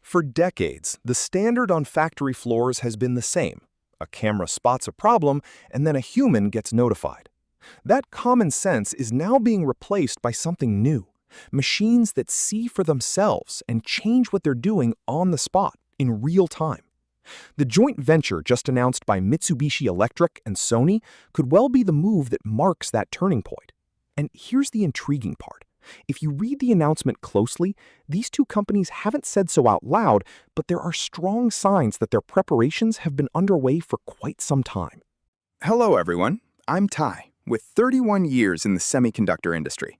For decades, the standard on factory floors has been the same. A camera spots a problem, and then a human gets notified. That common sense is now being replaced by something new. Machines that see for themselves and change what they're doing on the spot, in real time. The joint venture just announced by Mitsubishi Electric and Sony could well be the move that marks that turning point. And here's the intriguing part. If you read the announcement closely, these two companies haven't said so out loud, but there are strong signs that their preparations have been underway for quite some time. Hello everyone, I'm Ty, with 31 years in the semiconductor industry.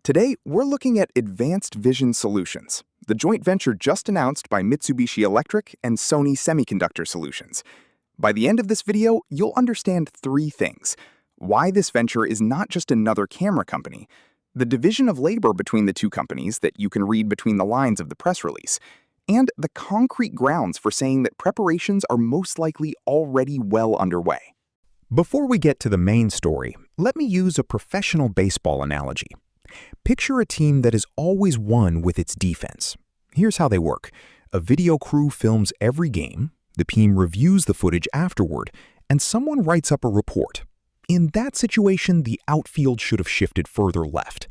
Today, we're looking at Advanced Vision Solutions, the joint venture just announced by Mitsubishi Electric and Sony Semiconductor Solutions. By the end of this video, you'll understand three things: why this venture is not just another camera company, the division of labor between the two companies that you can read between the lines of the press release, and the concrete grounds for saying that preparations are most likely already well underway. Before we get to the main story, let me use a professional baseball analogy. Picture a team that has always won with its defense. Here's how they work. A video crew films every game, the team reviews the footage afterward, and someone writes up a report. In that situation, the outfield should have shifted further left.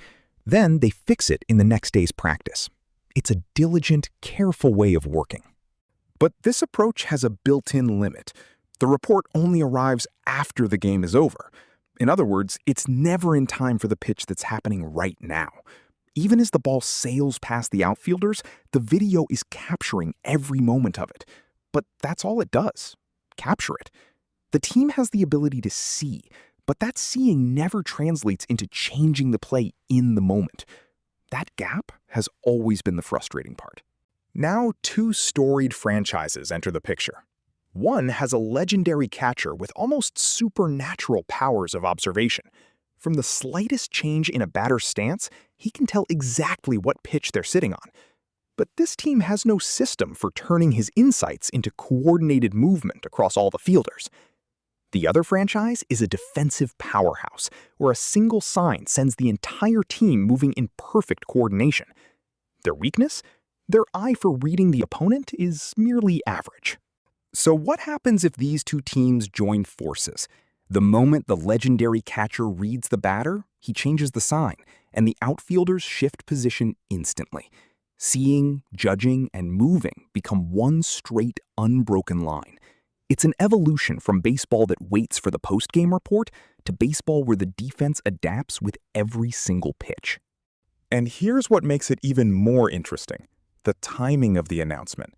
Then they fix it in the next day's practice. It's a diligent, careful way of working. But this approach has a built-in limit. The report only arrives after the game is over. In other words, it's never in time for the pitch that's happening right now. Even as the ball sails past the outfielders, the video is capturing every moment of it. But that's all it does. Capture it. The team has the ability to see, but that seeing never translates into changing the play in the moment. That gap has always been the frustrating part. Now, two storied franchises enter the picture. One has a legendary catcher with almost supernatural powers of observation. From the slightest change in a batter's stance, he can tell exactly what pitch they're sitting on. But this team has no system for turning his insights into coordinated movement across all the fielders. The other franchise is a defensive powerhouse, where a single sign sends the entire team moving in perfect coordination. Their weakness? Their eye for reading the opponent is merely average. So what happens if these two teams join forces? The moment the legendary catcher reads the batter, he changes the sign, and the outfielders shift position instantly. Seeing, judging, and moving become one straight, unbroken line. It's an evolution from baseball that waits for the post-game report to baseball where the defense adapts with every single pitch. And here's what makes it even more interesting: the timing of the announcement.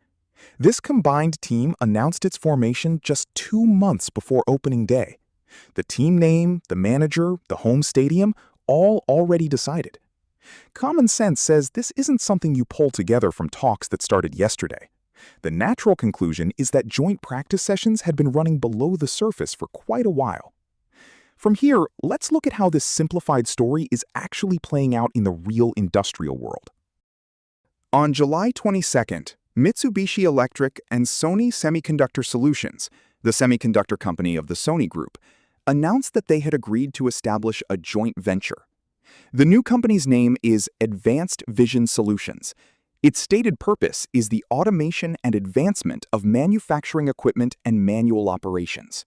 This combined team announced its formation just 2 months before opening day. The team name, the manager, the home stadium, all already decided. Common sense says this isn't something you pull together from talks that started yesterday. The natural conclusion is that joint practice sessions had been running below the surface for quite a while. From here, let's look at how this simplified story is actually playing out in the real industrial world. On July 22nd, Mitsubishi Electric and Sony Semiconductor Solutions, the semiconductor company of the Sony Group, announced that they had agreed to establish a joint venture. The new company's name is Advanced Vision Solutions. Its stated purpose is the automation and advancement of manufacturing equipment and manual operations.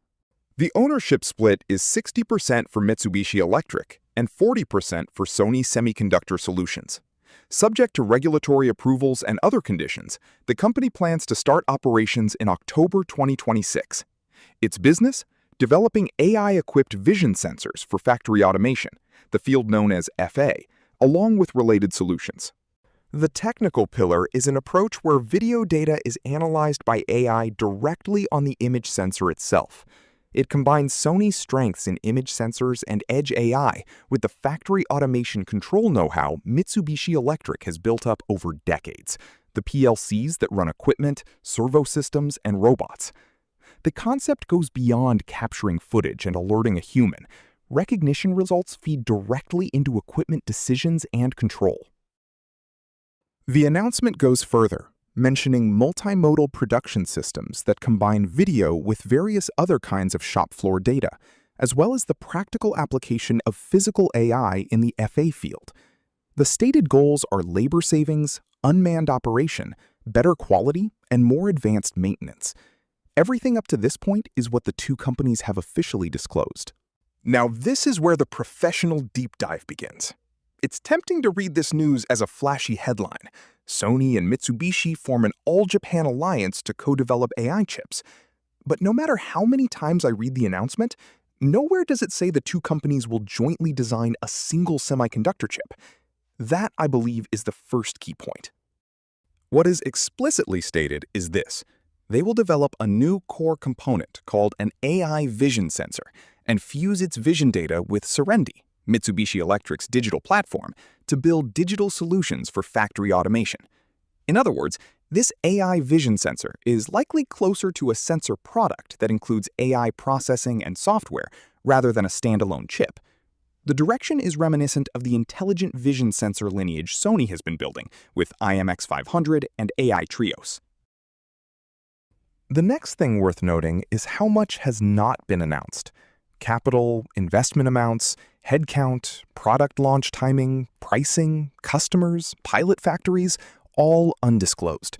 The ownership split is 60% for Mitsubishi Electric and 40% for Sony Semiconductor Solutions. Subject to regulatory approvals and other conditions, the company plans to start operations in October 2026. Its business? Developing AI-equipped vision sensors for factory automation, the field known as FA, along with related solutions. The technical pillar is an approach where video data is analyzed by AI directly on the image sensor itself. It combines Sony's strengths in image sensors and edge AI with the factory automation control know-how Mitsubishi Electric has built up over decades, the PLCs that run equipment, servo systems, and robots. The concept goes beyond capturing footage and alerting a human. Recognition results feed directly into equipment decisions and control. The announcement goes further, mentioning multimodal production systems that combine video with various other kinds of shop floor data, as well as the practical application of physical AI in the FA field. The stated goals are labor savings, unmanned operation, better quality, and more advanced maintenance. Everything up to this point is what the two companies have officially disclosed. Now, this is where the professional deep dive begins. It's tempting to read this news as a flashy headline. Sony and Mitsubishi form an all-Japan alliance to co-develop AI chips. But no matter how many times I read the announcement, nowhere does it say the two companies will jointly design a single semiconductor chip. That, I believe, is the first key point. What is explicitly stated is this: they will develop a new core component called an AI vision sensor and fuse its vision data with Serendi, Mitsubishi Electric's digital platform, to build digital solutions for factory automation. In other words, this AI vision sensor is likely closer to a sensor product that includes AI processing and software rather than a standalone chip. The direction is reminiscent of the intelligent vision sensor lineage Sony has been building with IMX500 and AI Trios. The next thing worth noting is how much has not been announced. Capital, investment amounts, headcount, product launch timing, pricing, customers, pilot factories, all undisclosed.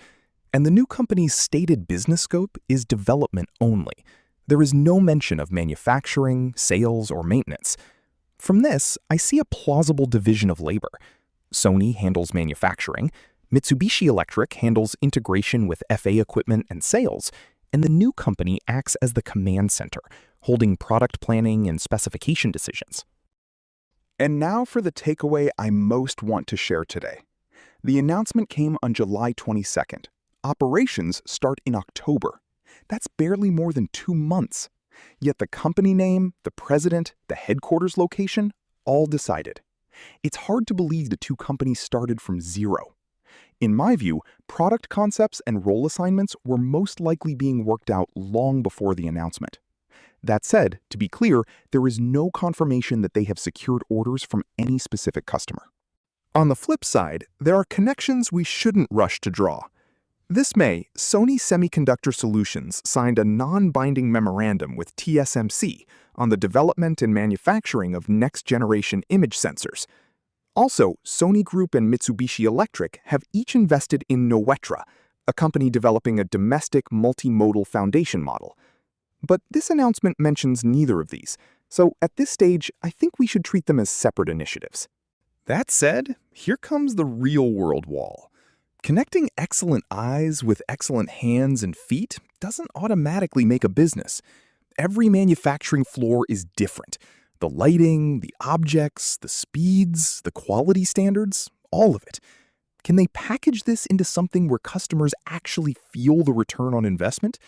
And the new company's stated business scope is development only. There is no mention of manufacturing, sales, or maintenance. From this, I see a plausible division of labor. Sony handles manufacturing, Mitsubishi Electric handles integration with FA equipment and sales, and the new company acts as the command center, holding product planning and specification decisions. And now for the takeaway I most want to share today. The announcement came on July 22nd. Operations start in October. That's barely more than 2 months. Yet the company name, the president, the headquarters location, all decided. It's hard to believe the two companies started from zero. In my view, product concepts and role assignments were most likely being worked out long before the announcement. That said, to be clear, there is no confirmation that they have secured orders from any specific customer. On the flip side, there are connections we shouldn't rush to draw. This May, Sony Semiconductor Solutions signed a non-binding memorandum with TSMC on the development and manufacturing of next-generation image sensors. Also, Sony Group and Mitsubishi Electric have each invested in Noetra, a company developing a domestic multimodal foundation model. But this announcement mentions neither of these, so at this stage, I think we should treat them as separate initiatives. That said, here comes the real-world wall. Connecting excellent eyes with excellent hands and feet doesn't automatically make a business. Every manufacturing floor is different. The lighting, the objects, the speeds, the quality standards, all of it. Can they package this into something where customers actually feel the return on investment?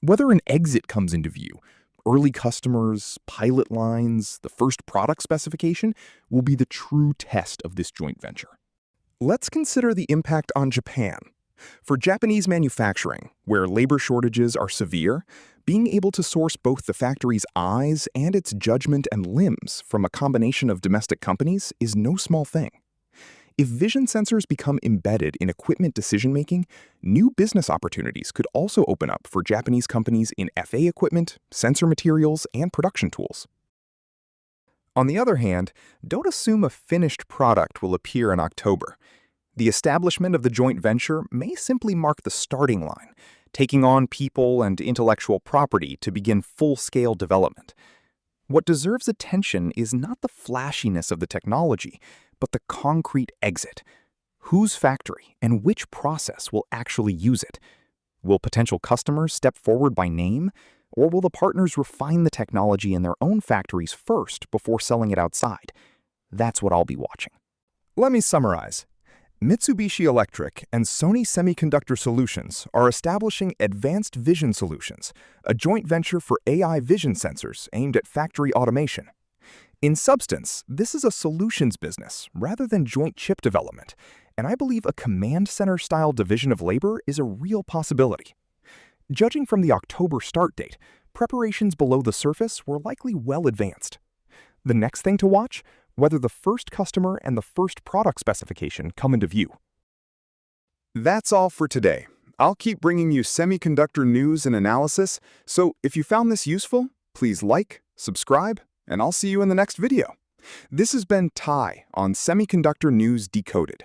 Whether an exit comes into view, early customers, pilot lines, the first product specification will be the true test of this joint venture. Let's consider the impact on Japan. For Japanese manufacturing, where labor shortages are severe, being able to source both the factory's eyes and its judgment and limbs from a combination of domestic companies is no small thing. If vision sensors become embedded in equipment decision-making, new business opportunities could also open up for Japanese companies in FA equipment, sensor materials, and production tools. On the other hand, don't assume a finished product will appear in October. The establishment of the joint venture may simply mark the starting line, taking on people and intellectual property to begin full-scale development. What deserves attention is not the flashiness of the technology, but the concrete exit. Whose factory and which process will actually use it? Will potential customers step forward by name? Or will the partners refine the technology in their own factories first before selling it outside? That's what I'll be watching. Let me summarize. Mitsubishi Electric and Sony Semiconductor Solutions are establishing Advanced Vision Solutions, a joint venture for AI vision sensors aimed at factory automation. In substance, this is a solutions business rather than joint chip development, and I believe a command center-style division of labor is a real possibility. Judging from the October start date, preparations below the surface were likely well advanced. The next thing to watch, whether the first customer and the first product specification come into view. That's all for today. I'll keep bringing you semiconductor news and analysis, so if you found this useful, please like, subscribe, and I'll see you in the next video. This has been Ty on Semiconductor News Decoded.